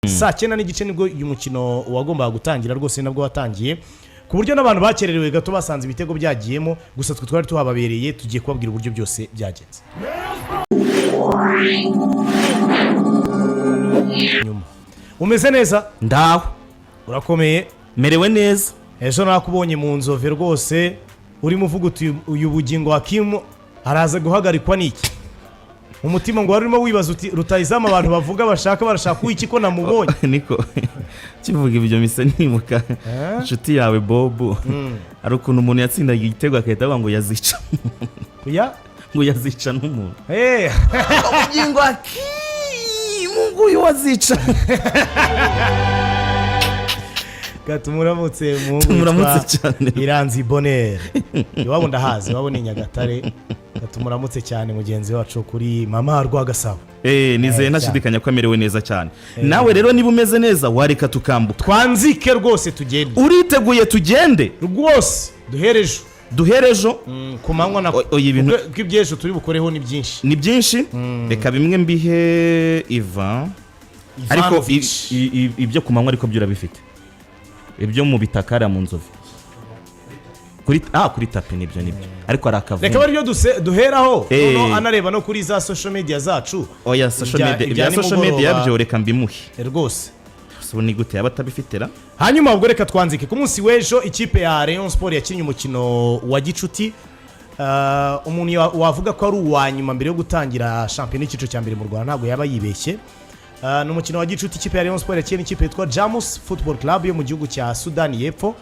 saa 9 n'igice nibwo uyu mukino wagombaga gutangira rwose nabwo watangiye ku buryo n'abantu bakererewe gato basanze ibitego byagiyemo gusa twe twari tuhababereye tugiye kubabwira uburyo byose byagenze. Umeze neza? Ndaho. Urakomeye? Merewe neza. Ejo nakubonye mu Nzove rwose urimo uvuga uyu bugingo Hakim araza guhagarikwa n'iki? Umutima ngo warimo wibaza uti rutayizama abantu bavuga barashaka iki ko namubonye. Niko kivuga ibyo mise nimuka inshuti yawe Bob ari ukuntu umuntu yatsindaga igitego akahita ngo yazica. Kuya? Ngo yazica n'umuntu. Ubugingo Hakim nguyu wazica. Gatumuramutse cyane Iranzi Bonheur iwabo ndahazi wabone Nyagatare gatumuramutse cyane mugenzi wacu kuri mama Rwagasabo nizeye ntashidikanya ko amerewe neza cyane nawe rero niba umeze neza wareka tukambuka twanzike rwose tugende uriteguye tugende rwose duherejo ku manywa na kw'ibyejo turi bukoreho ni byinshi reka bimwe mbihe Ivan ariko ibyo ku manywa ariko byura bifite ibyo mu bitakara mu Nzove kuri tapi nibyo ariko arakavuga reka bari byo duheraho no anareba no kuri za social media zacu oya social media byo reka mbimuhe rwose so ni gute abatabifitera hanyuma ubwo reka twanzike ku munsi w'ejo ikipe ya Rayon Sport yakinnye umukino wa gicuti umuntu wavuga ko ari uwanyuma mbere yo gutangira champion y'iciciro cya mbere mu Rwanda ntabwo yaba yibeshye ni umukino wa gicuti ikipe ya Rayon Sport yakinnye ikipe yitwa Jamus Football Club yo mu gihugu cya Sudani y'Epfo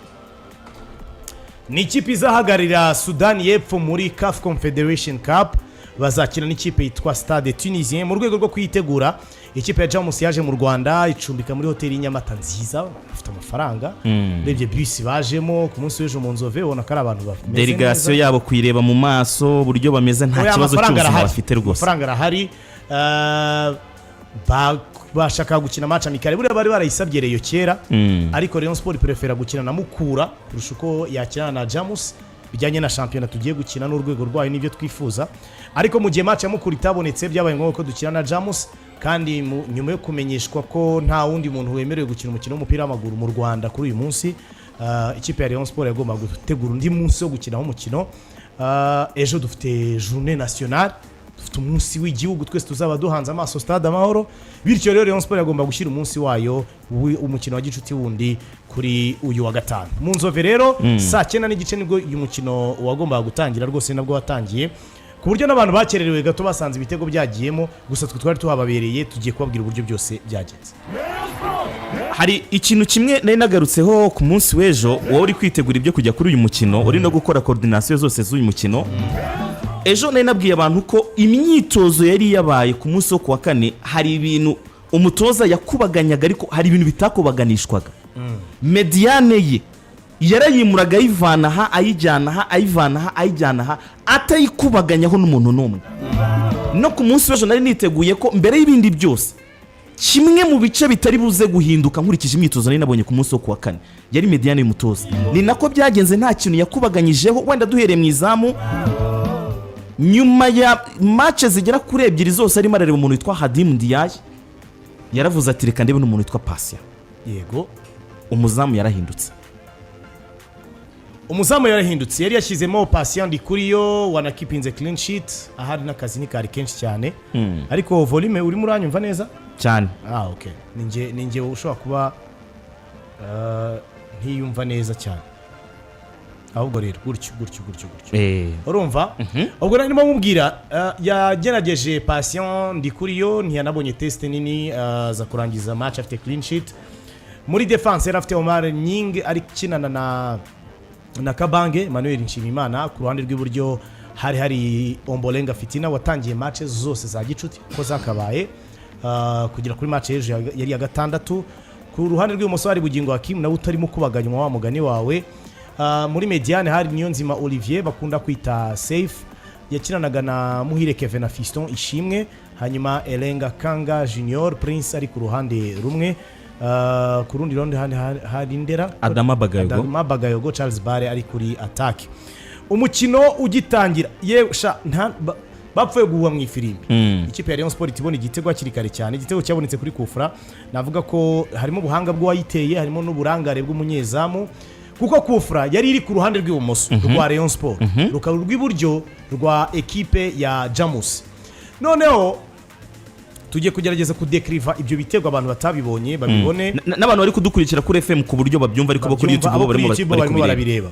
ni ikipe izahagarira Sudani y'Epfo muri CAF Confederation Cup bazakina n'ikipe yitwa Stade Tunisien mu rwego rwo kwitegura ikipe ya Jamus yaje mu Rwanda icumbika muri hoteli y'Inyamata nziza bafite amafaranga rebye bus bajemo ku munsi w'ejo mu Nzove ubona ko ari abantu bafite delegation yabo kwireba mu maso buryo bameze nta kibazo cyose bafite rwose amafaranga arahari bashaka gukina match amikare buri bari barayisabye reyo kera ariko Rayon Sport prefera gukina na Mukura kurusha uko yakina na Jamus bijyanye na championnat tugiye gukina n'urwego rwayo nibyo twifuza ariko mu gihe match ya Mukura itabonetse byabaye ngombwa ko dukina na Jamus kandi nyuma yo kumenyeshwa ko nta wundi muntu wemerewe gukina umukino w'umupira w'amaguru mu Rwanda kuri uyu munsi ikipe ya Rayon Sport yagomba gutegura undi munsi wo gukina umukino ejo dufite journée nationale dufite umunsi w'igihugu twese tuzaba duhanze amaso Stade Amahoro bityo rero Rayon Sport yagomba gushyira umunsi wayo umukino wa gicuti wundi kuri uyu wa gatanu mu Nzove rero saa 9 n'igice nibwo uyu mukino wagombaga gutangira rwose nabwo watangiye ku buryo n'abantu bakererewe gato basanze ibitego byagiyemo gusa twe twari tuhababereye tugiye kubabwira uburyo byose byagenze. Hari ikintu kimwe nari nagarutseho ku munsi w'ejo wowe uri kwitegura ibyo kujya kuri uyu mukino uri no gukora coordination zose z'uyu mukino ejo nari nabwiye abantu ko imyitozo yari yabaye ku munsi wo kuwa kane hari ibintu umutoza yakubaganyaga ariko hari ibintu bitakubaganishwaga mediane ye yarayimuraga ayivana ayijyana atayikubaganyaho n'umuntu n'umwe no ku munsi w'ejo nari niteguye ko mbere y'ibindi byose kimwe mu bice bitari buze guhinduka nkurikije imyitozo nari nabonye ku munsi wo kuwa kane yari mediane y'umutoza ni nako byagenze nta kintu yakubaganyijeho wenda duhereye mu izamu nyuma ya match zigera kuri ebyiri zose arimo arareba umuntu witwa Hadim Ndiaye yaravuze ati reka ndebe n'umuntu witwa Patient yego umuzamu yarahindutse yari yashyizemo Patient Ndikuriyo wanakipinze clean sheet ahari n'akazi ni kari kenshi cyane ariko volume uri muranyumva neza cyane okay ninjye ushobora kuba ntiyumva neza cyane ahubwo rero gutyo urumva ubwo narimo mubwira yagerageje Patient Ndikuriyo ntiyanabonye test nini za kurangiza match afite clean sheet muri defense yari afite Omar Nying ari kinana na Kabange Manuel Nshimimana ku ruhande rw'iburyo hari Ombolenga Fitina watangiye match zose za gicuti ko zakabaye kugira kuri match y'ejo yari ya gatandatu ku ruhande rw'ibumoso hari Bugingo Hakim nawe utarimo kubaganywa wa mugani wawe muri mediane hari Niyonzima Olivier bakunda kwita safe yakinanaga na Muhire Kevin na Fiston Ishimwe hanyuma Elenga Kanga Junior Prince ari ku ruhande rumwe ku rundi ruhande hari Ndera Adama Bagayogo Charles Bare ari kuri attack umukino ugitangira bapfuye guhuha mu ifirimbi. Ikipe ya Rayon Sport ibona igitego hakiri kare cyane, igitego cyabonetse kuri kufra. Navuga ko harimo ubuhanga bw'uwayiteye, harimo n'uburangare bw'umunyezamu, kuko kufra yari iri ku ruhande rw'ibumoso rwa Rayon Sport, rukaba rw'iburyo rwa ekipe ya Jamus. Noneho tugiye kugerageza kudekriva ibyo bitego abantu batabibonye babibone, n'abantu bari kudukurikira kuri FM ku buryo babyumva, ariko bo kuri YouTube barimo barabireba.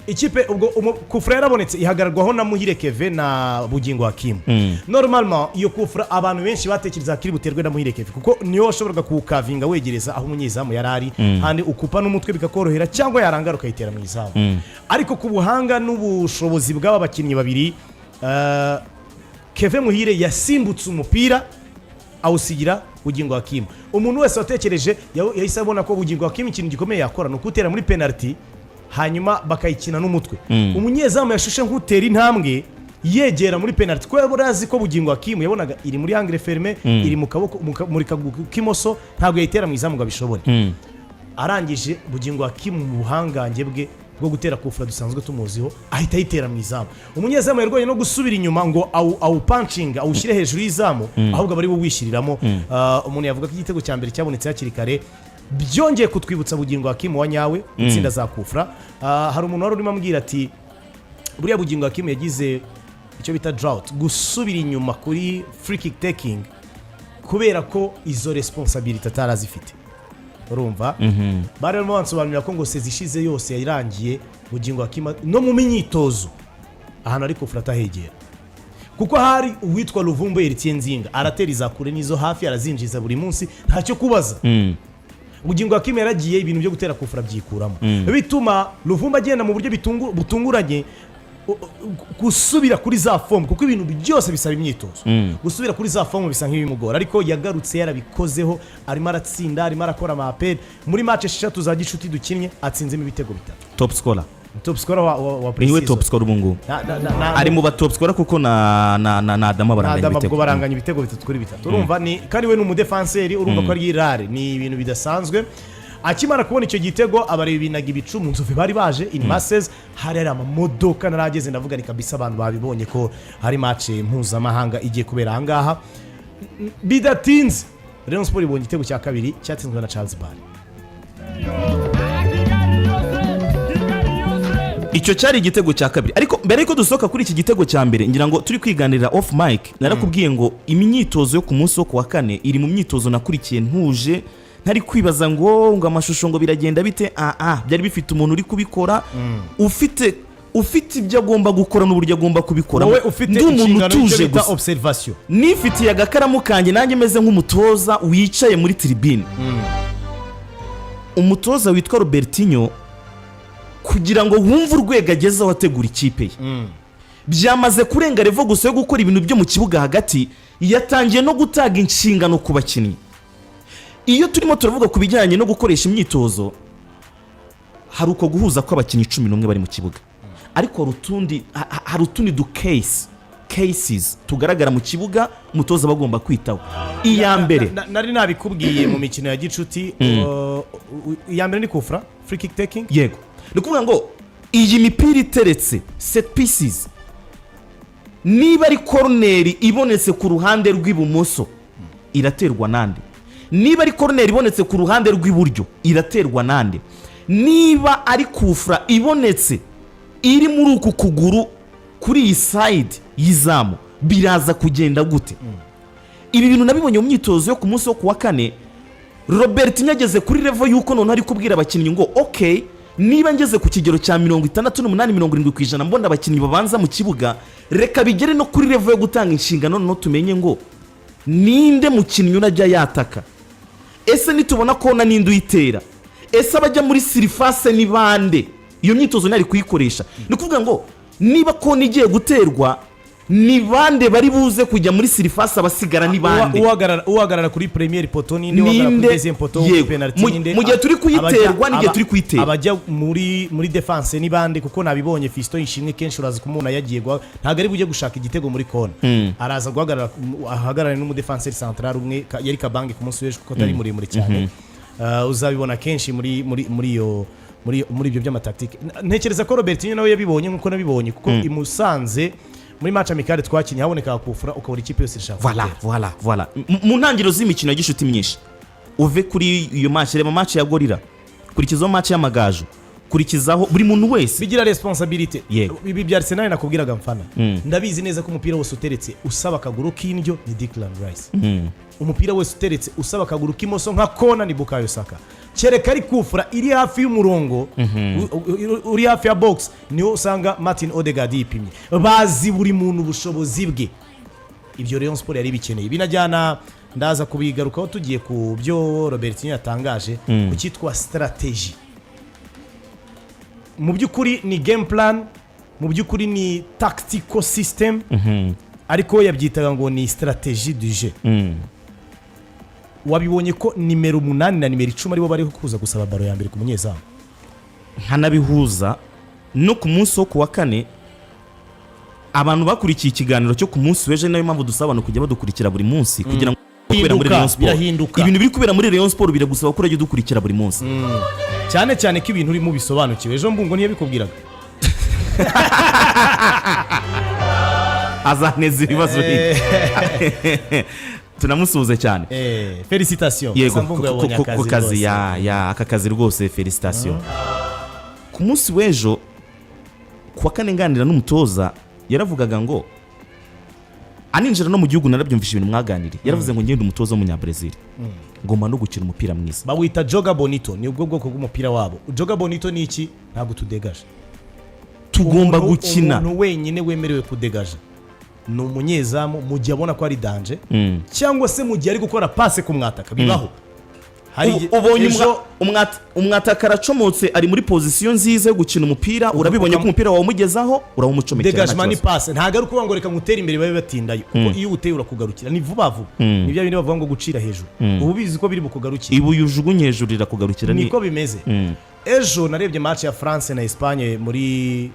Ikipe ubwo kufra yarabonetse ihagararwaho na Muhire Kevin na Bugingo Hakim. Normalement iyo kufra abantu benshi batekereza kiri buterwe na Muhire Kevin, kuko niyo washoboraga kukavinga wegereza aho umunyezamu yarari, kandi ukupa n'umutwe bikakorohera, cyangwa yarangara ukayitera mu izamu. Ariko ku buhanga n'ubushobozi bw'aba bakinnyi babiri, Kevin Muhire yasimbutse umupira awusigira Bugingo Hakim. Umuntu wese watekereje yahise abona ko Bugingo Hakim ikintu gikomeye yakora no kutera muri penalty, hanyuma bakayikina n'umutwe. Umunyezamu yashushe nk'utera intambwe yegera muri penalty, ko yaburazi ko Bugingo Hakim yabonaga iri muri angle ferme, iri mu kaboko muri kaguru k'imoso, ntabwo yayitera mu izamu ngo abishobore. Arangije Bugingo Hakim mu buhangange bwe bwo gutera kufra dusanzwe tumuziho, ahita yitera mu izamu. Umunyezamu yarwaye no gusubira inyuma ngo au punching awushyire hejuru y'izamu, ahubwo bari buwishiriramo. Umuntu yavuga ko igitego cya mbere cyabonetse hakiri kare, byongeye kutwibutsa Bugingo Hakim wa nyawe itsinda za kufra. Hari umuntu wari urimo ambwira ati buriya Bugingo Hakim yagize icyo bita drought, gusubira inyuma kuri free kick taking, kubera ko izo responsibility atarazifite. Urumva barimo bansobanurira ko ngo sezishize yose yarangiye Bugingo Hakim no mu myitozo ahantu ariko kufra hegera, kuko hari uwitwa Luvumbo Eritien Nzinga aratera izakure nizo hafi arazinjiza buri munsi ntacyo kubaza. Bugingo Hakim yaragiye ibintu byo gutera kufra byikuramo, bituma Luvumbo agenda mu buryo butunguranye gusubira kuri za form, kuko ibintu byose bisaba imyitozo. Gusubira kuri za form bisa nk'ibimugora, ariko yagarutse yarabikozeho, arimo aratsinda, arimo arakora amaperi. Muri match 6 za gicuti dukinnye atsinzemo ibitego 3. top scorer wa niwe top scorer ubungu ari mu ba top scorer, kuko na Adama baranganya ibitego 3 kuri 3. Urumva ni kandi we n'umudefenseri, urumva ko ari irare, ni ibintu bidasanzwe. Akimara kubona icyo gitego abareba binaga ibicu mu nzovu bari baje in masses, hari amamodoka narageze ndavuga ni kabisa abantu babibonye ko hari match mpuzamahanga igiye kubera ahangaha. Bidatinze Rayon Sport ibonye igitego cya kabiri cyatsinzwe na Charles Barry. Icyo cyari igitego cya kabiri, ariko mbere yuko dusohoka kuri iki gitego cya mbere, ngira ngo turi kwiganirira off mic, narakubwiye ngo imyitozo yo ku munsi wo kuwa kane iri mu myitozo nakurikiye ntuje, ntari kwibaza ngo amashusho ngo biragenda bite. Byari bifite umuntu uri kubikora, ufite ibyo agomba gukora n'uburyo agomba kubikora. Wowe ufite inshingano y'icyo bita observation. Nifitiye agakaramu kanjye nanjye meze nk'umutoza wicaye muri tribune. Umutoza witwa Robertinho, kugira ngo wumve urwego agezeho ategura ikipe ye, byamaze kurenga revo gusa yo gukora ibintu byo mu kibuga hagati, yatangiye no gutaga inshingano ku bakinnyi. Iyo turimo turavuga ku bijyanye no gukoresha imyitozo, hari uko guhuza kw'abakinnyi 11 bari mu kibuga, ariko hari utundi cases tugaragara mu kibuga umutoza bagomba kwitaho. Iya mbere nari nabikubwiye mu mikino ya gicuti, iya mbere ni kufra free kick taking. Yego, ni kuvuga ngo iyi mipira iteretse set pieces, niba ari corner ibonetse ku ruhande rw'ibumoso iraterwa nande, niba ari corner ibonetse ku ruhande rw'iburyo iraterwa nande, niba ari kufra ibonetse iri muri uku kuguru kuri iyi side y'izamu biraza kugenda gute? Ibi bintu nabibonye mu myitozo yo ku munsi wo kuwa kane. Robert nyageze kuri level yuko none ari kubwira abakinnyi ngo okay, niba ngeze ku kigero cya 68-70% mbona abakinnyi babanza mu kibuga, reka bigere no kuri level yo gutanga inshingano, no tumenye ngo ninde mukinnyi unajya yataka, ese nitubona kona ninde uyitera, ese abajya muri surface ni bande. Iyo myitozo nari kuyikoresha, ni kuvuga ngo niba kona igiye guterwa ni bande bari buze kujya muri surface, abasigara ni bande. Uhagarara kuri premier poto ninde, uhagarara kuri deuxième poto penalty ninde, mu gihe turi kuyiterwa n'igihe turi kuyitera, abajya muri defense ni bande, kuko nabibonye Fiston Ishimwe kenshi uraza kumuna yagiye ntago ari bujye gushaka igitego muri kona, araza guhagarara ahagarara n'umu defenseur central umwe yari Kabange ku munsi w'ejo, kuko atari muremure cyane. Uzabibona kenshi muri ibyo by'amataktike. Ntekereza ko Robertinho nawe yabibonye nkuko nabibonye, kuko imusanze muri match amicale twakinye haboneka kufura ukabura ikipe yose irashaka voilà mu ntangiriro z'imikino ya gishuti myinshi uve kuri iyo match reba match ya Gorilla kurikizaho match y'amagaju kurikizaho buri muntu wese bigira responsibility. Yego. Ibi bya Arsenal nakubwiraga mfana ndabizi neza ko umupira wose uteretse usaba akaguru k'indyo ni Declan Rice. Umupira wese uteretse usaba akaguru k'imoso nka kona ni Bukayo Saka. Kereka ari kufura iri hafi y'umurongo uri hafi ya box niho usanga Martin Odegaard yipimye. Bazi buri muntu ubushobozi bwe. Ibyo Rayon Sport yari bikeneye binajyana ndaza kubigarukaho tugiye ku byo Robertinho yatangaje ku cyitwa strategy. Mu by'ukuri ni game plan, mu by'ukuri ni tactical system, ariko yabyitaga ngo ni strategie du jeu. Wabibonye ko nimero 8 na nimero 10 aribo bari kuza gusaba baro ya mbere ku munyezamu. Nkanabihuza no ku munsi wo kuwa kane abantu bakurikiye ikiganiro cyo ku munsi weje nayo mpamvu dusaba no kujya badukurikira buri munsi kugira ngo kubera muri Rayon Sport ibintu biri kubera muri Rayon Sport biragusaba ko urajya dukurikira buri munsi cyane cyane ko ibintu urimo bisobanukiwe. Ejo mbungo niyo bikubwiraga azaneza ibibazo tunamusuhuze cyane felicitation ku kazi ya aka kazi rwose felicitation. Ku munsi w'ejo kuwa kane nganira n'umutoza yaravugaga ngo aninjira no mu gihugu narabyumvisha ibintu mwaganiriye yaravuze ngo ngende umutoza w'umunyabrazil ngoma no gukina umupira mwiza bawita Joga Bonito ni ubwo bwoko bw'umupira wabo. Joga Bonito ni iki? Ntabwo tudegaje, tugomba gukina. Umuntu wenyine wemerewe kudegaje ni umunyezamu mu gihe abona ko ari danger cyangwa se mu gihe ari gukora passe ku mwataka bibaho. Ubonye umwataka aracomotse ari muri position nziza yo gukina umupira urabibonye ko umupira wawumugezaho urawumucomekera. Degagement ni passe ntago ari kuvuga ngo reka ngutera imbere babe batindayo kuko iyo uteye urakugarukira ni vuba vuba. Nibyo bindi bavuga ngo gucira hejuru ubu bizi ko biri bukugarukira ibu yujugunye hejuru irakugarukira niko bimeze. Ejo narebye match ya France na Espagne muri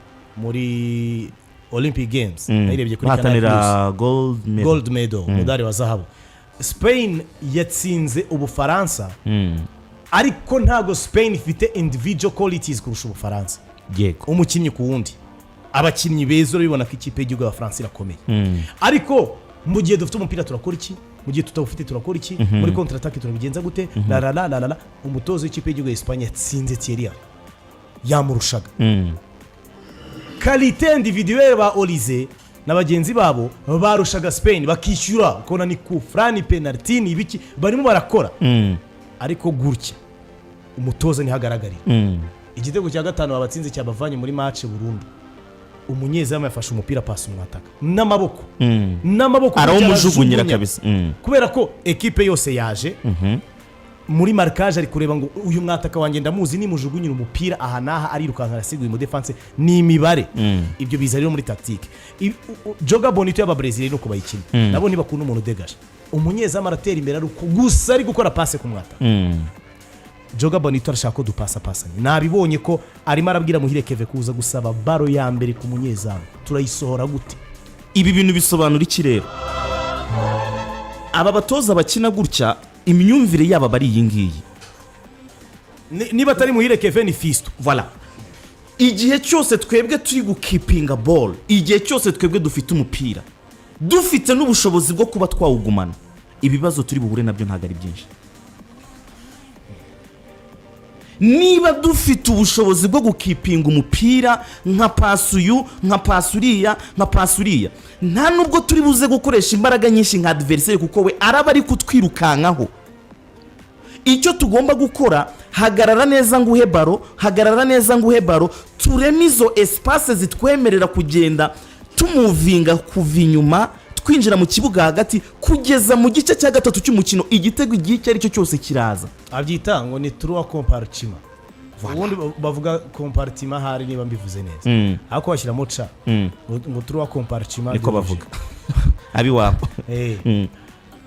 Olympic Games narebye kuri Canal gold medal umudari wa zahabu. Spain yatsinze Ubufaransa ariko ntago Spain ifite individual qualities kurusha Ubufaransa. Yego umukinnyi ku wundi abakinnyi beza urabibona ko ikipe y'igihugu y'Abafaransa irakomeye. Ariko mu gihe dufite umupira turakora iki? Mu gihe tutawufite turakora iki? Muri contre attaque turabigenza gute? La umutozo w'ikipe y'igihugu y'Espagne yatsinze Thierry yamurushaga qualité individuelle ba Olise na bagenzi babo barushaga Spain bakishyura kona ni kufrani penalty ni ibiki barimo barakora ariko gutya umutoza ntihagaragarira. Igitego cya gatanu abatsinze cyabavanye muri match burundu umunyezamu yafashe umupira pass umwataka n'amaboko arawumujugunyira kabisa kubera ko equipe yose yaje muri marquage ari kureba ngo uyu mwataka wanjye ndamuzi nimujugunyira umupira aha naha ari rukanka arasiguye mu defense ni imibare. Ibyo biza rero muri tactique. Joga Bonito y'Ababrazil no kubayikina nabo ntibakunda umuntu degaje umunyezamu aratera imbere ari gusa ari gukora passe ku mwataka. Joga Bonito arashaka ko dupasa pasanye nabibonye ko arimo arabwira Muhire Keve kuza gusaba baro ya mbere ku munyezamu turayisohora gute? Ibi bintu bisobanura iki rero? Aba batoza bakina gutya imyumvire yaba bari iyi ngiyi niba atari Muhire Keve ni Fisto. Voilà. Igihe cyose twebwe turi gukipinga ball, igihe cyose twebwe dufite umupira dufite n'ubushobozi bwo kuba twawugumana, ibibazo turi buhure nabyo ntago ari byinshi. Niba dufite ubushobozi bwo gukipinga umupira nka pasuyu nka pasuriya nta nubwo turi buze gukoresha imbaraga nyinshi nka adversaire kuko we araba ari kutwirukankaho. Icyo tugomba gukora hagarara neza nguhe baro tureme izo espace zitwemerera kugenda tumuvinga kuva inyuma twinjira mu kibuga hagati kugeza mu gice cya gatatu cy'umukino igitego igihe icyo ari cyo cyose kiraza. Abyita ngo ni trois compartiments. Ubundi bavuga compartiment hari niba mbivuze neza ariko washyiramo ca ngo trois compartiments niko bavuga abi wabo.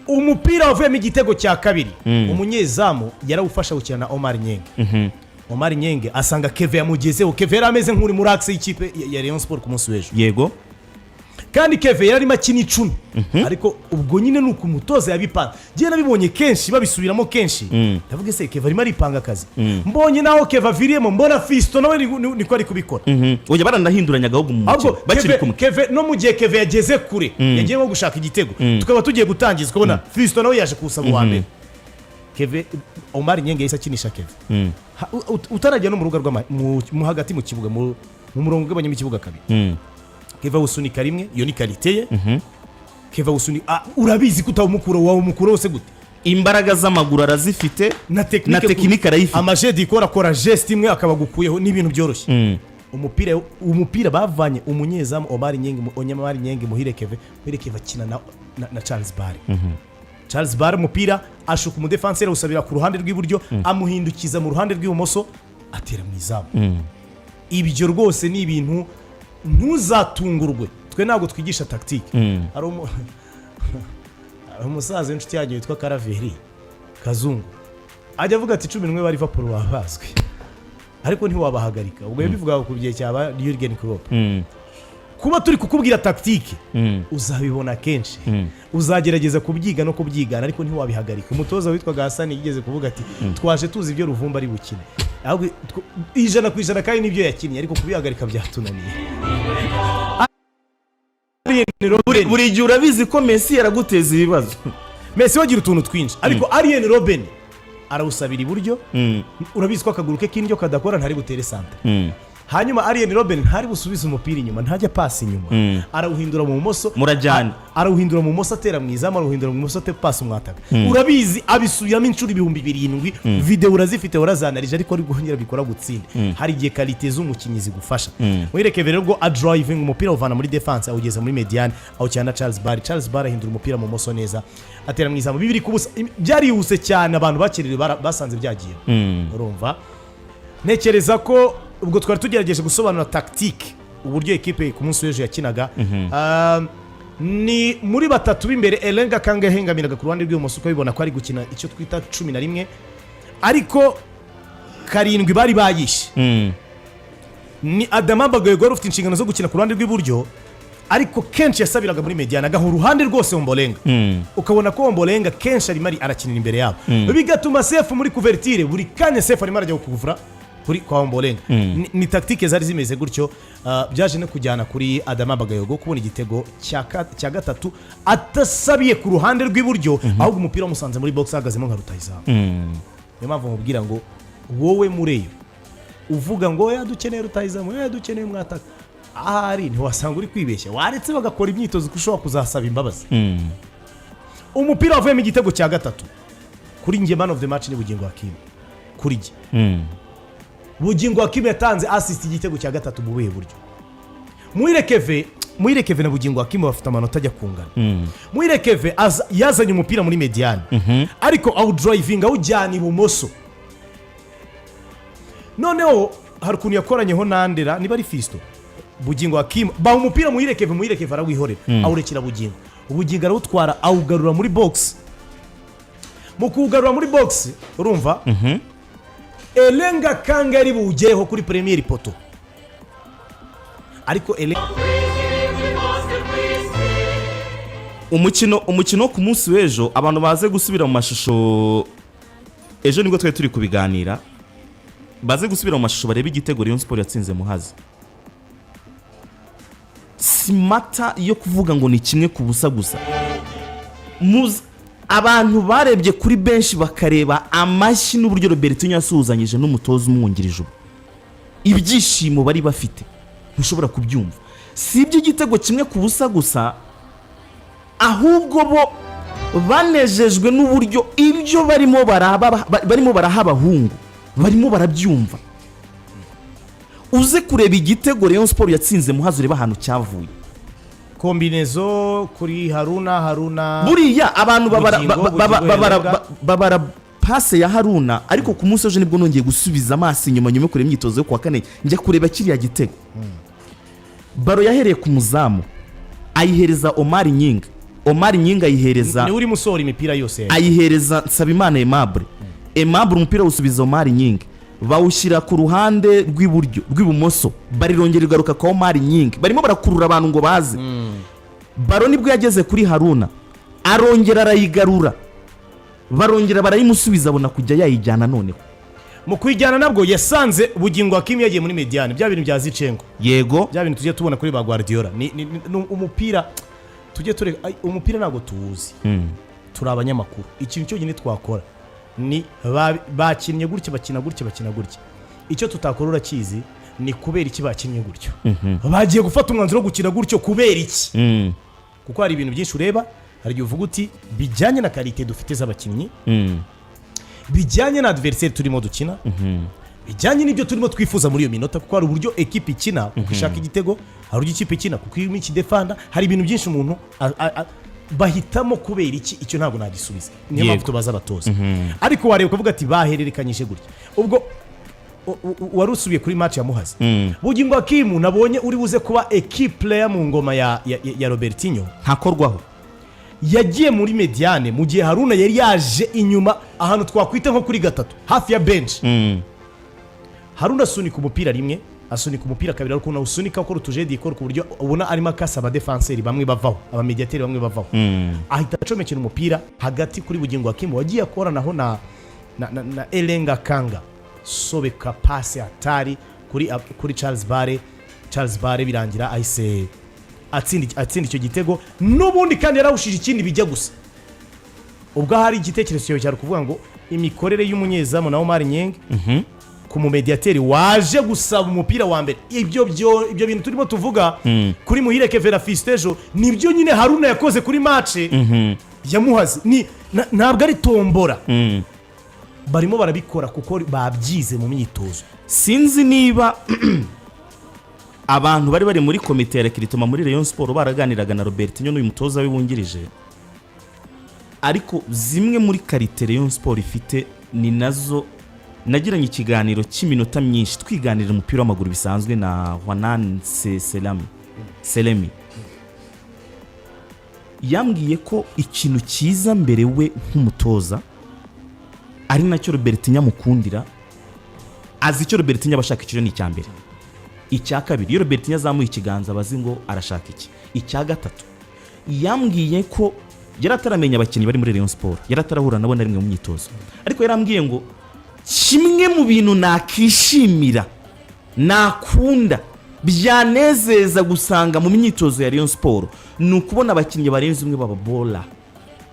Umupira wavuyemo igitego cya kabiri umunyezamu yarawufasha gukina na Omar Nyenge. Omar Nyenge asanga Keve yamugezeho. Keve yarameze nk'uri muri axe y'ikipe ya Rayon Sport ku munsi w'ejo. Yego kandi Keve yararimo akina 10 ariko ubwo nyine nuko umutoza yabipanga giye nabibonye kenshi babisubiramo kenshi ndavuga se Keve arimo aripanga akazi mbonye naho Keve aviriyemo mbona Fisto nawe niko ari kubikora oya barandahinduranya ahubwo mu mukino bakiri kumwe Keve no mu gihe Keve yageze kure yagiye nko gushaka igitego tukaba tugiye gutangiza kubona Fisto nawe yaje kusaba uwa mbere Keve Omar Nyenge yahise akinisha Keve utarajya no mu ruga mu hagati mu kibuga mu murongo w'abanyami kibuga kabiri Keve usunika rimwe iyo ni qualité ye Keve usunika urabizi kutawumukura wawe umukura wose gute imbaraga z'amaguru arazifite na technique arayifite amajedi ikora geste imwe akabagukuyeho n'ibintu byoroshye umupira bavanye umunyezamu Omar Nyenge muhire Keve akina na Charles Bare Charles Bare umupira ashuka umudefenseur usabira ku ruhande rw'iburyo amuhindukiza mu ruhande rw'ibumoso atera mu izamu ibyo rwose ni ibintu ntuzatungurwe twe ntabwo twigisha tactique ari umusaza inshuti yanjye witwa Karaveri Kazungu ajya avuga ati 11 ba Liverpool babazwe ariko ntiwabahagarika ubwo bivuga ku gihe cyaba Jurgen Klopp kuba turi kukubwira tactique uzabibona kenshi uzagerageza kubyiga no kubyigana ariko ntiwabihagarika umutoza witwa Gasani yigeze kuvuga ati twaje tuzi ibyo Ruvumba ari bukine ahubwo 100% kandi nibyo yakinnye ariko kubihagarika byatunaniye buri gihe urabizi ko Messi yaraguteza ibibazo Messi wagira utuntu twinshi ariko Arjen Robben arawusabira iburyo urabizi ko akaguru ke k'indyo kadakora ntari butere centre hanyuma Arjen Robben ntari busubize umupira inyuma ntajya pass inyuma arawuhindura mu bumoso murajyana arawuhindura mu bumoso atera mu izamu arawuhindura mu bumoso ate pass umwataka urabizi abisubiramo inshuro 7,000 video urazifite urazanarije ariko ari guhongera bikora gutsinda hari igihe qualité z'umukinyi zigufasha wireke rero ngo a driving umupira uvana muri defense awugeza muri mediane aho cyana Charles Bare ahindura umupira mu bumoso neza atera mu izamu bibiri kubusa byarihuse cyane abantu bakirire basanze byagiye urumva ntekereza ko ubwo twari tugerageje gusobanura tactique uburyo equipe ku munsi w'ejo yakinaga ni muri batatu b'imbere Elenga Kanga hengamiraga ku ruhande rw'ibumoso uko bibona ko ari gukina icyo twita 11 ariko 7 bari bayishe ni Adama Bagayego ufite inshingano zo gukina ku ruhande rw'iburyo ariko kenshi yasabiraga muri mediane agaho uruhande rwose Ombolenga ukabona ko Ombolenga kenshi ari arakinira imbere yabo bigatuma Sefu muri couverture buri kanya Sefu ari arajya kuvura kuri kwa Ombolenga ni tactique zari zimeze gutyo byaje no kujyana kuri Adama Bagayego kubona igitego cya gatatu atasabiye ku ruhande rw'iburyo ahubwo umupira umusanze muri box ahagazemo nka rutayizamu niyo mpamvu mubwira ngo wowe mureyo uvuga ngo yadukeneye rutayizamu yadukeneye mwataka ahari ntiwasanga uri kwibeshya waretse bagakora imyitozo kushobora kuzasaba imbabazi umupira wavuyemo igitego cya gatatu kuri nge man of the match ni Bugingo Hakim kuri nge Bugingo Hakim yatanze assist igitego cya gatatu mu buhe buryo Muirekeve na Bugingo Hakim bafite amanota ajya kungana Muirekeve yazanye umupira muri mediane ariko out driving awujyana ibumoso noneho hari ukuntu yakoranyeho nandera niba ari Fisto Bugingo Hakim ba umupira Muirekeve arawihorera awurekera Bugingo arawutwara awugarura muri box mu kugarura muri box urumva Elenga Kanga ari bugeho kuri premier poto ariko umukino ku munsi w'ejo abantu baze gusubira mu mashusho ejo nibwo twari turi kubiganira baze gusubira mu mashusho barebe igitego Rayon Sport yatsinze Muhazi simata yo kuvuga ngo ni kimwe ku busa gusa abantu barebye kuri benshi bakareba amashyi n'uburyo Robertinho yasuhuzanyije n'umutoza umwungirije ibyishimo bari bafite ntushobora kubyumva si iby'igitego kimwe ku busa gusa ahubwo bo banejejwe n'uburyo ibyo barimo baraha abahungu barimo barabyumva uze kureba igitego Rayon Sport yatsinze Muhazi ureba ahantu cyavuye kombinezo kuri Haruna buriya abantu babara passe ya Haruna ariko ku munsi ejo nibwo nongeye gusubiza amaso inyuma nyuma kureba imyitozo yo kwa kane njya kureba kiriya gitego baro yahereye ku muzamu ayihereza Omar Nyinga ayihereza ni uri musora imipira yose ayihereza Nsabimana Aimable umupira usubiza Omar Nyinga bawushyira ku ruhande rw'iburyo rw'ibumoso barirongera igaruka kwa Omar Nyinga barimo barakurura abantu ngo baze baro nibwo yageze kuri Haruna arongera arayigarura barongera barayimusubiza abona kujya yayijyana noneho mu kwijyana nabwo yasanze Bugingo Hakim yagiye muri Mediane bya bintu bya Zichenko yego bya bintu tujye tubona kuri ba Guardiola ni umupira tujye ture umupira ntago tuwuzi turi abanyamakuru ikintu cyo nyine twakora ni bakinnye gutya bakina gutya icyo tutakora urakizi ni kubera iki bakinnye gutyo bagiye gufata umwanzuro wo gukina gutyo kubera iki kuko hari ibintu byinshi ureba hari igihe uvuga uti bijyanye na karite dufite z'abakinnyi bijyanye na adversaire turimo dukina bijyanye n'ibyo turimo twifuza muri iyo minota kuko hari uburyo ekipe ikina kuko ishaka igitego hari uburyo ikipe ikina kuko irimo ikidefanda hari ibintu byinshi umuntu bahitamo kubera iki icyo ntabwo nagisubiza niyo mpamvu tubaza abatoza ariko wareba ukavuga ati bahererekanyije gutya ubwo wari usubiye kuri match ya Muhazi Bugingo Hakim nabonye uri buze kuba equipe player mu ngoma ya Robertinho ntakorwaho yagiye muri Mediane mu gihe Haruna yari yaje inyuma ahantu twakwita nko kuri gatatu hafi ya bench Haruna asunika umupira rimwe asunika umupira kabiri ariko usunika ko rutujedi ikora ku buryo ubona arimo akasa aba defenseurs bamwe bavaho aba mediateurs bamwe bavaho ahita acomekera umupira hagati kuri Bugingo Hakim wagiye akoranaho na Elenga Kanga sobeka passe atari kuri Charles Bare birangira ahise atsinda icyo gitego n'ubundi kandi yarawushije ikindi bijya gusa ubwo hari igitekerezo cyawe cyari kuvuga ngo imikorere y'umunyezamu na Omar Nyeng ku mumediateri waje gusaba umupira wa mbere ibyo bintu turimo tuvuga kuri Muhire Kevera Fistejo nibyo nyine Haruna yakoze kuri match ya Muhazi ntabwo ari tombora barimo barabikora kuko babyize mu myitozo sinzi niba abantu bari muri komite ya rekritoma muri Rayon Sport baraganiraga na Robertinho n'uyu mutoza we wungirije ariko zimwe muri karite Rayon Sport ifite ni nazo nagiranye ikiganiro cy'iminota myinshi twiganirira umupira w'amaguru bisanzwe na Juanan Selemi yambwiye ko ikintu cyiza mbere we nk'umutoza ari nacyo Robertinho amukundira azi icyo Robertinho abashaka icyo ni icyambere icya kabiri iyo Robertinho azamuye ikiganza abazi ngo arashaka iki icya gatatu yambwiye ko yarataramenya abakinnyi bari muri Rayon Sport yaratarahura nabo na rimwe mu myitozo ariko yarambwiye ngo kimwe mu bintu nakishimira nakunda byanezeza gusanga mu myitozo ya Rayon Sport ni ukubona abakinnyi barenze umwe bababola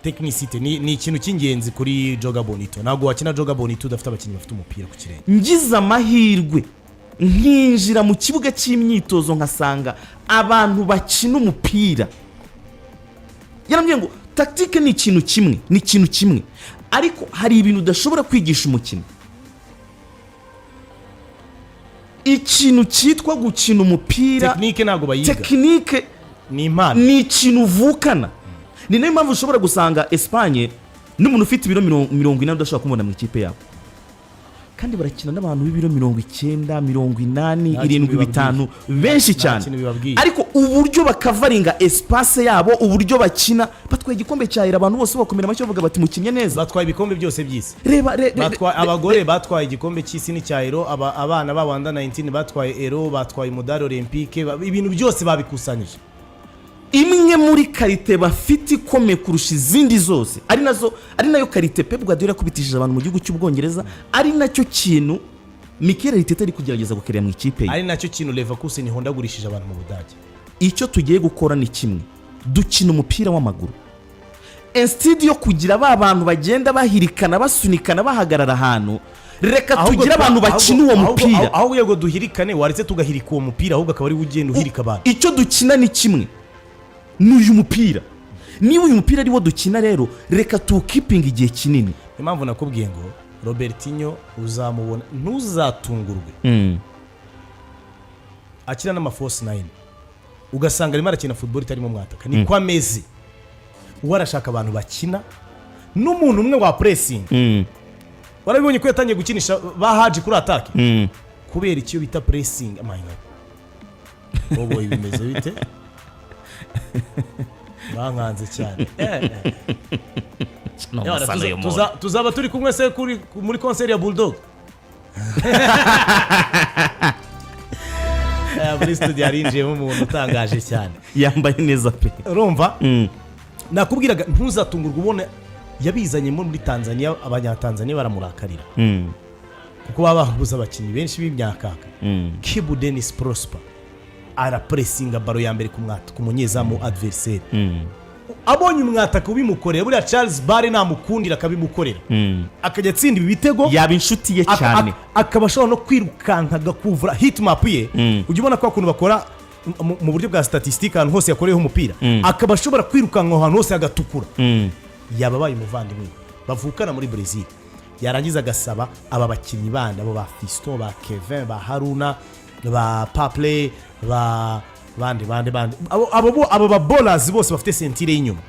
technicity ni ikintu cy'ingenzi kuri Joga Bonito ntabwo wakina Joga Bonito udafite abakinnyi bafite umupira ku kirenge ngize amahirwe nkinjira mu kibuga cy'imyitozo nkasanga abantu bakina umupira yarambwiye ngo tactique ni ikintu kimwe ariko hari ibintu udashobora kwigisha umukino ikintu cyitwa gukina umupira technique ntabwo bayiga technique ni impano ni ikintu uvukana ni nayo mpamvu ushobora gusanga Espagne n'umuntu ufite ibiro 40 udashobora kumubona mu ikipe yabo kandi barakina n'abantu b'ibiro 90 80 75 benshi cyane ariko uburyo bakavaringa espace yabo uburyo bakina batwaye igikombe cyahira abantu bose bakomera amashyi bavuga bati mukinnye neza batwaye ibikombe byose by'isi batwaye abagore batwaye igikombe cy'isi n'icyahiro abana b'abanda 19 batwaye Euro batwaye umudari olympique ibintu byose babikusanyije imwe muri karite bafite ikomeye kurusha izindi zose ari nayo karite Pep Guardiola yakubitishije abantu mu gihugu cy'Ubwongereza ari nacyo kintu Mikel Arteta ari kugerageza gukerera mu ikipe ye ari nacyo kintu Leverkusen ihondagurishije abantu mu Budage icyo tugiye gukora ni kimwe dukina umupira w'amaguru instead yo kugira abantu bagenda bahirikana basunikana bahagarara ahantu reka tugire abantu bakina uwo mupira aho yego duhirikane waretse tugahirika uwo mupira ahubwo akaba ari ugenda uhirika abantu icyo dukina ni kimwe n'uyu mupira niba uyu mupira ariwo dukina rero reka tuwukipinga igihe kinini impamvu nakubwiye ngo Robertinho uzamubona ntuzatungurwe akina n'amaforce 9 ugasanga arimo arakina football itarimo mwataka ni kwa mezi warashaka abantu bakina n'umuntu umwe wa pressing warabibonye ko yatangiye gukinisha bahaje kuri attack kubera icyo bita pressing amahino bobo ibimeze bite bankanze cyane tuzaba turi kumwe se muri concert ya Bulldog muri studio yarinjiyemo umuntu utangaje cyane yambaye neza pe. urumva nakubwiraga ntuzatungurwa ubona yabizanye muri Tanzania, abanyatanzania baramurakarira kuko baba bahuza abakinnyi benshi b'imyakaka. Kibu Dennis Prosper arapressinga baro ya mbere ku munyezamu adversaire, abonye umwataka ubimukorera buriya Charles Bare namukundira akabimukorera akajya atsinda ibi bitego, yaba inshuti ye cyane, akaba ashobora no kwirukanka agakuvura hitmap ye. ujya ubona ko akuntu bakora mu buryo bwa statistique ahantu hose yakoreyeho umupira, akaba ashobora kwirukanka ahantu hose agatukura. yababaye umuvandimwe bavukana muri Brazil, yarangiza agasaba aba bakinnyi bandi abo ba Fiston, ba Kevin, ba Haruna, ba Paple, ba bandi abo ba bowlers bose bafite sentire y'inyuma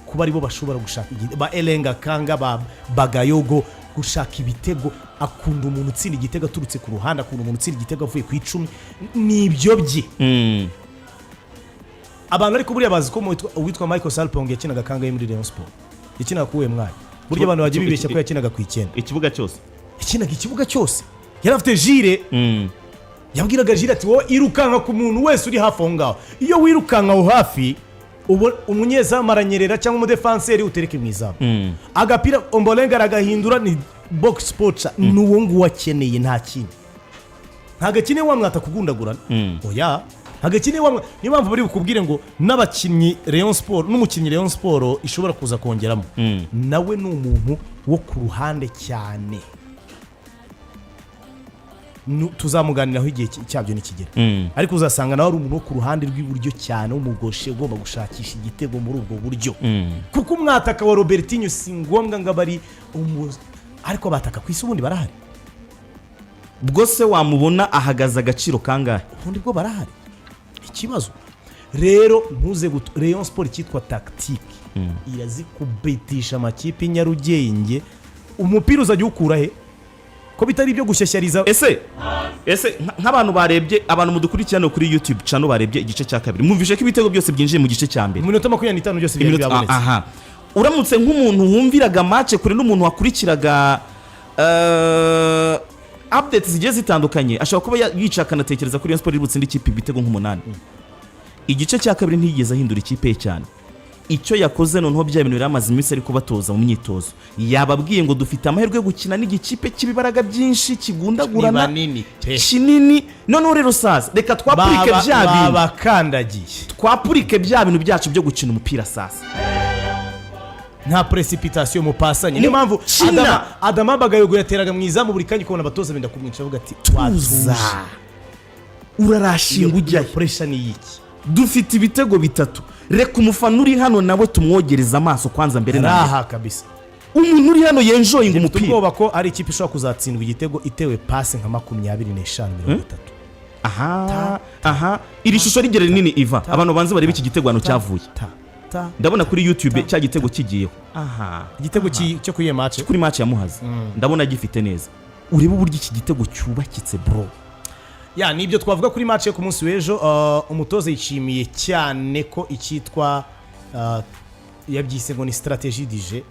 kuba aribo bashobora gushaka ba Elenga Kanga, ba Bagayogo gushaka ibitego. Akunda umuntu utsinda igitego aturutse ku ruhande, akunda umuntu utsinda igitego avuye ku 10. nibyo bye. abantu ariko buriya bazi ko uwitwa Michael Sarpong yakinaga Kangahe muri Rayon Sport, yakinaga kuwe mwanya burya abantu bagiye bibeshya ko yakinaga ku 9 ikibuga cyose, yakinaga ikibuga cyose. yari afite jire, yabwiraga jire ati wowe irukanka ku muntu wese uri hafi aho ngaho. iyo wirukanka aho hafi umunyezamu aranyerera cyangwa umudefanseri utereke mu izamu, agapira Ombolenga aragahindura ni box sports. n'uwo nguwo akeneye nta kindi, nta gakeneye wamwata kugundagurana. oya hagakeneye wamwe. niyo mpamvu bari bukubwire ngo n'abakinnyi Rayon Sport n'umukinnyi Rayon Sport ishobora kuza kongeramo, nawe ni umuntu wo ku ruhande cyane. tuzamuganiraho igihe cyabyo nikigera, ariko uzasanga nawe ari umuntu wo ku ruhande rw'iburyo cyane w'umugoshe ugomba gushakisha igitego muri ubwo buryo, kuko umwataka wa Robertinho si ngombwa ngo abari ariko bataka ku isi ubundi barahari. bwo se wamubona ahagaze agaciro kangahe? ubundi bwo barahari. ikibazo rero ntuze Rayon Sport cyitwa tactique, irazi kubetisha amakipe Nyarugenge. umupira uzajya ukura he ko bitari ibyo gushyashyariza? ese nk'abantu barebye, abantu mudukurikirana kuri YouTube channel barebye igice cya kabiri, mwumvishe ko ibitego byose byinjiye mu gice cya mbere, mu minota 25 byose byari byabonetse. aha uramutse nk'umuntu wumviraga match kure n'umuntu wakurikiraga updates zigiye zitandukanye, ashobora kuba yica akanatekereza kuri Rayon Sport iri butsinde ikipe ibitego nk'umunani. igice cya kabiri ntiyigeze ahindura ikipe ye cyane. icyo yakoze noneho bya bintu biramaze iminsi ari kubatoza mu myitozo, yababwiye ngo dufite amahirwe yo gukina n'igikipe cy'ibibaraga byinshi kigundagurana kinini. noneho rero sasa reka twapurike bya bintu babakandagiye, twapurike bya bintu byacu byo gukina umupira sasa. nta precipitation mupasanye. niyo mpamvu Adama Bagayogo yateraga mu izamu buri kanya ukabona abatoza benda kumwica avuga ati tuza urarashinga ujya pressure ni iki. dufite ibitego 3, reka umufana uri hano nawe tumwogereza amaso kwanza mbere naha kabisa. umuntu uri hano yenjoyinga umupira, ubwoba ko ari ikipe ishobora kuzatsindwa igitego itewe passe nka 25 30. aha iri shusho rigere rinini Iva, abantu banze barebe iki gitego hano cyavuye. ndabona kuri YouTube cya gitego kigiyeho. igitego cyo kuri match, kuri match ya Muhazi ndabona gifite neza. urebe uburyo iki gitego cyubakitse bro. nibyo twavuga kuri match yo ku munsi w'ejo. umutoza yishimiye cyane ko icyitwa yabyise ngo ni strategie dije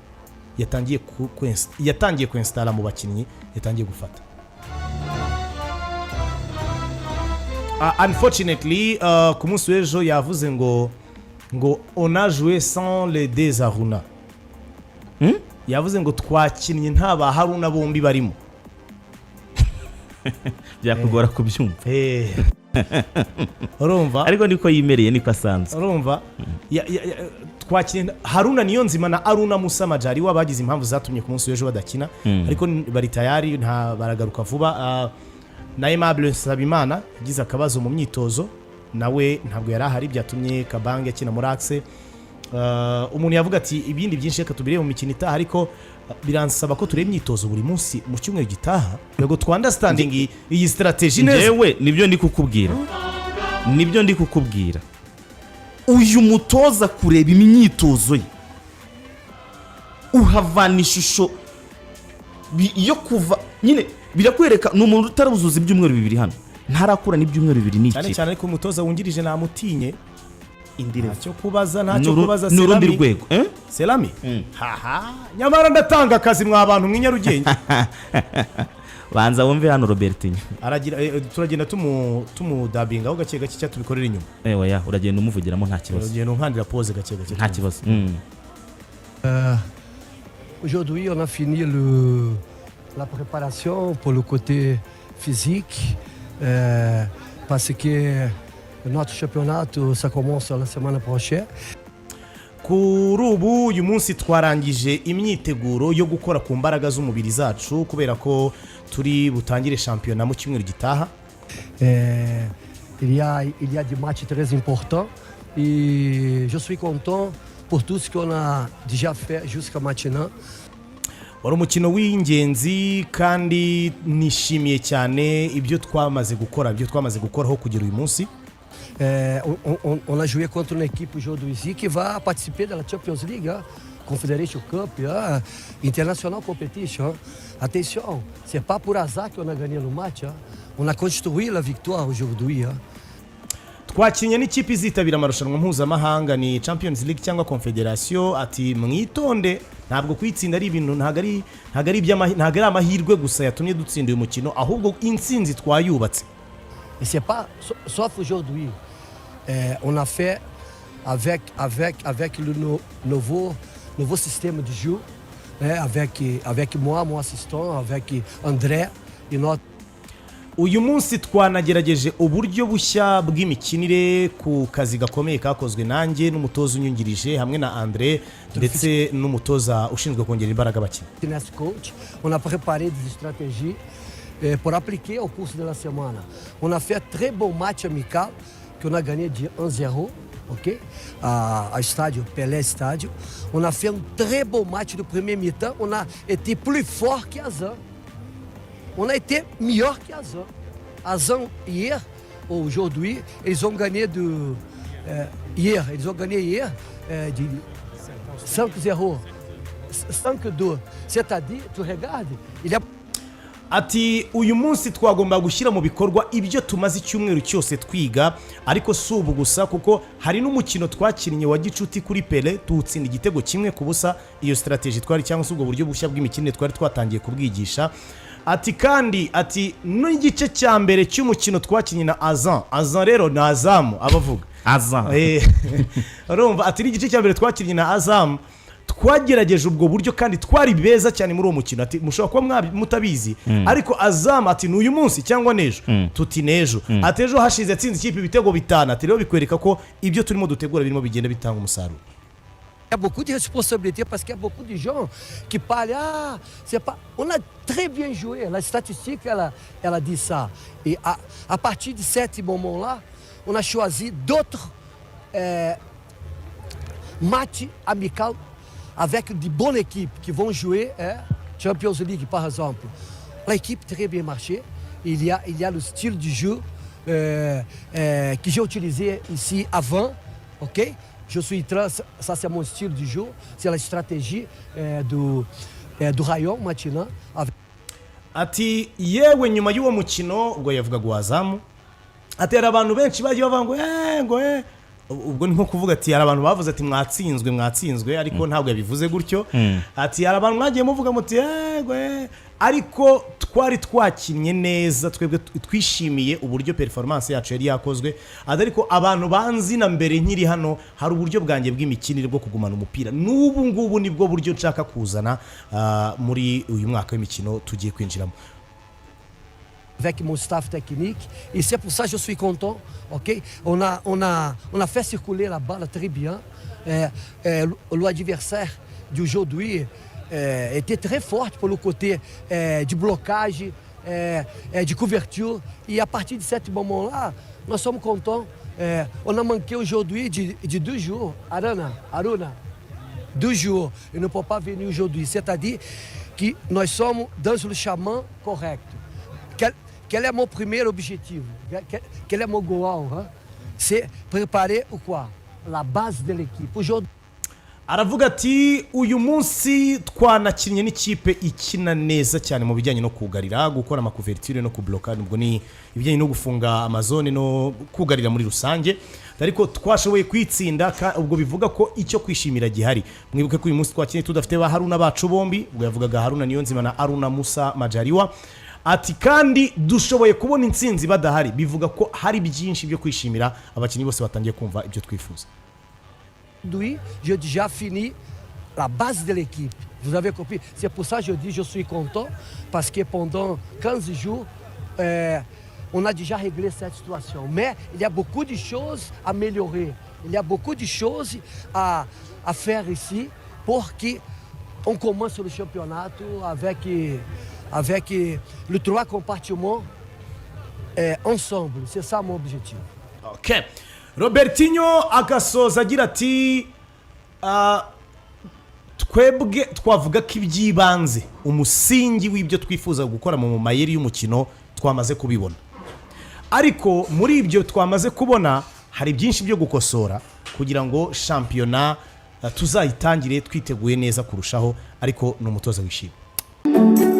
yatangiye kwinstalla mu bakinnyi, yatangiye gufata. Unfortunately ku munsi w'ejo yavuze ngo on a joué sans les deux Haruna. yavuze ngo twakinnye nta ba Haruna bombi barimo. byakugora kubyumva. urumva ariko niko yimereye niko asanzwe. urumva twakinnye Haruna Niyonzima na Aruna Musa Majari wabagize impamvu zatumye ku munsi w'ejo badakina, ariko bari tayari nta baragaruka vuba. na Aimable Sabimana yagize akabazo mu myitozo, nawe ntabwo yari ahari, byatumye Kabange akina muri axe. umuntu yavuga ati ibindi byinshi reka tubirebe mu mikino itaha, ariko biransaba ko tureba imyitozo buri munsi mu cyumweru gitaha yego twa understanding iyi strategy neza. Yewe nibyo ndi kukubwira uyu mutoza kureba imyitozo ye uhavana ishusho yo kuva nyine birakwereka ni umuntu utarabuzuza ibyumweru 2 hano, ntarakura n'ibyumweru 2 n'iki cyane ariko umutoza wungirije namutinye indi level. ntacyo kubaza ntacyo kubaza ni urundi Selami. rwego Selami haha nyamara ndatanga akazi mwa bantu mw'inyarugenge banza wumve hano Robertinho aragira turagenda tumudabingaho gake gake cya tubikorera inyuma oya uragenda umuvugiramo nta kibazo uragenda unkandira pause gake gake nta kibazo Aujourd'hui, on a fini la préparation pour le côté physique parce que notre championnat, ça commence la semaine prochaine. kuri ubu uyu munsi twarangije imyiteguro yo gukora ku mbaraga z'umubiri zacu kubera ko turi butangire shampiyona mu cyumweru gitaha. Il y a des matchs très importants et je suis content pour tout ce qu'on a déjà fait jusqu'à maintenant. wari umukino w'ingenzi kandi nishimiye cyane ibyo twamaze gukoraho kugera uyu munsi. On a joué contre une équipe aujourd'hui ici qui va participer de la Champions League, hein, Confederation Cup, hein, International Competition. Attention, c'est pas pour hasard qu'on a gagné le match. Hein. On a construit la victoire aujourd'hui. Hein. twakinye n'ikipe izitabira amarushanwa mpuzamahanga ni Champions League cyangwa Confederation. Ati mwitonde ntabwo kwitsinda ari ibintu ntabwo ari amahirwe gusa yatumye dutsinda uyu mukino ahubwo intsinzi twayubatse. Et c'est pas sauf aujourd'hui. On a fait avec le nouveau système de jeu, avec moi, mon assistant, avec André et notre. Uyu munsi twanagerageje uburyo bushya bw'imikinire ku kazi gakomeye kakozwe nanjye n'umutoza unyungirije hamwe na André ndetse n'umutoza ushinzwe kongera imbaraga abakinnyi. On a préparé des stratégies pour appliquer au cours de la semaine. On a fait un très bon match amical qu'on a gagné de 1-0, ok, à Estádio Pelé Estádio. On a fait un très bon match de premier mi-temps. On a été plus fort qu'Azam. On a été meilleur qu'Azam. Azam hier, aujourd'hui, ils ont gagné hier de 5-0, 5-2. C'est-à-dire, tu regardes, il y a. Ati uyu munsi twagomba gushyira mu bikorwa ibyo tumaze icyumweru cyose twiga ariko si ubu gusa kuko hari n'umukino twakinnye wa gicuti kuri Pele tuwutsinda igitego kimwe ku busa. Iyo strategy twari cyangwa se ubwo buryo bushya bw'imikinire twari twatangiye kubwigisha. Ati kandi ati n'igice cya mbere cy'umukino twakinnye na Azam rero na Azam abavuga Azam urumva ati n'igice cya mbere twakinnye na Azam twagerageje ubwo buryo kandi twari beza cyane muri uwo mukino. Ati mushobora kuba mutabizi ariko Azam ati n'uyu munsi cyangwa nejo tuti nejo ati ejo hashize atsinze ikipe ibitego bitanu. Ati rero bikwereka ko ibyo turimo dutegura birimo bigenda bitanga umusaruro. Il y a beaucoup de responsabilités parce qu'il y a beaucoup de gens qui parlent, c'est pas. On a très bien joué. La statistique, elle a dit ça. Et à partir de ce moment-là, on a choisi d'autres matchs amicaux avec de bonnes équipes qui vont jouer Champions League, par exemple. L'équipe très bien marché. Il y a le style du jeu que j'ai utilisé ici avant, ok? Ça c'est mon style du jeu, c'est la stratégie du rayon maintenant. Ati yewe nyuma y'uwo mukino ubwo yavugaga Wazamu atera abantu benshi bagiye bavuga ngo ubwo ni nko kuvuga ati hari abantu bavuze ati mwatsinzwe ariko ntabwo yabivuze gutyo. Ati hari abantu mwagiye muvuga muti ariko twari twakinnye neza twebwe twishimiye uburyo performance yacu yari yakozwe. Ariko abantu banzi na mbere nkiri hano hari uburyo bwanjye bw'imikinire bwo kugumana umupira n'ubu ngubu nibwo buryo nshaka kuzana muri uyu mwaka w'imikino tugiye kwinjiramo. Avec mon staff technique et c'est pour ça que je suis content, ok? On a fait circuler la balle très bien. L'adversaire d'aujourd'hui était très fort pour le côté du blocage, de couverture. Et à partir de ce moment-là, nous sommes contents. On a manqué aujourd'hui de 2 jours. Aruna, 2 jours. Il ne peut pas venir aujourd'hui. C'est-à-dire que nous sommes dans le chemin correct. Quel est mon premier objectif? Quel est mon goal? Hein? C'est préparer ou quoi? La base de l'équipe. Aujourd'hui. aravuga ati uyu munsi twanakinnye n'ikipe ikina neza cyane mu bijyanye no kugarira gukora amakuverture no kubloka nubwo ni ibijyanye no gufunga amazone no kugarira muri rusange ariko twashoboye kwitsinda ubwo bivuga ko icyo kwishimira gihari mwibuke ko uyu munsi twakinnye tudafite ba Haruna bacu bombi ubwo yavugaga Haruna Niyonzima na Aruna Musa Majaliwa ati kandi dushoboye kubona intsinzi badahari bivuga ko hari byinshi byo kwishimira abakinnyi bose batangiye kumva ibyo twifuza. Je déjà fini la base de l'équipe. Vous avez compris? C'est pour ça que je dis je suis content parce que pendant 15 jours, on a déjà réglé cette situation. Mais il y a beaucoup de choses à améliorer. Il y a beaucoup de choses à faire ici pour qu'on commence le championnat avec les 3 compartiments ensemble. C'est ça mon objectif. Ok. Robertinho agasoza agira ati twebwe twavuga ko ibyibanze umusingi w'ibyo twifuza gukora mu mayeri y'umukino twamaze kubibona ariko muri ibyo twamaze kubona hari byinshi byo gukosora kugira ngo shampiyona tuzayitangire twiteguye neza kurushaho ariko n'umutoza wishimye.